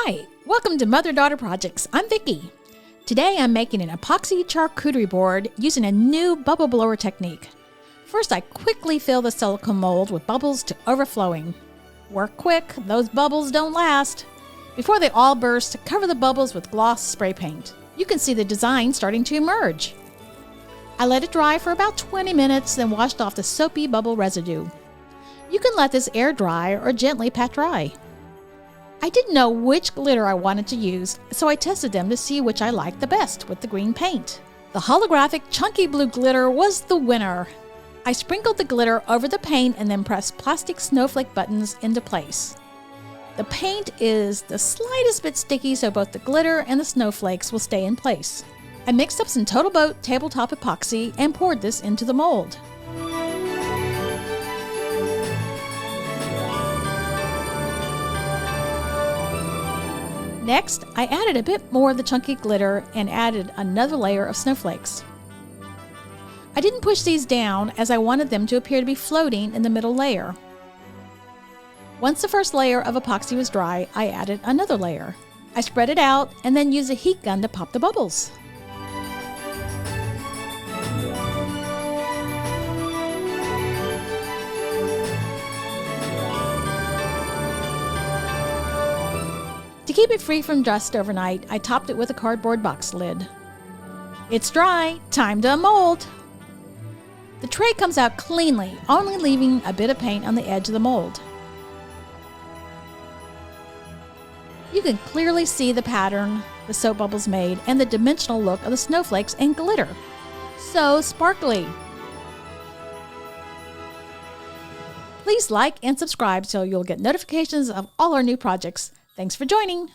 Hi, welcome to Mother-Daughter Projects. I'm Vicki. Today I'm making an epoxy charcuterie board using a new bubble blower technique. First, I quickly fill the silicone mold with bubbles to overflowing. Work quick, those bubbles don't last. Before they all burst, cover the bubbles with gloss spray paint. You can see the design starting to emerge. I let it dry for about 20 minutes, then washed off the soapy bubble residue. You can let this air dry or gently pat dry. I didn't know which glitter I wanted to use, so I tested them to see which I liked the best with the green paint. The holographic chunky blue glitter was the winner. I sprinkled the glitter over the paint and then pressed plastic snowflake buttons into place. The paint is the slightest bit sticky, so both the glitter and the snowflakes will stay in place. I mixed up some Total Boat tabletop epoxy and poured this into the mold. Next, I added a bit more of the chunky glitter and added another layer of snowflakes. I didn't push these down as I wanted them to appear to be floating in the middle layer. Once the first layer of epoxy was dry, I added another layer. I spread it out and then used a heat gun to pop the bubbles. To keep it free from dust overnight, I topped it with a cardboard box lid. It's dry, time to mold. The tray comes out cleanly, only leaving a bit of paint on the edge of the mold. You can clearly see the pattern the soap bubbles made and the dimensional look of the snowflakes and glitter. So sparkly. Please like and subscribe so you'll get notifications of all our new projects. Thanks for joining.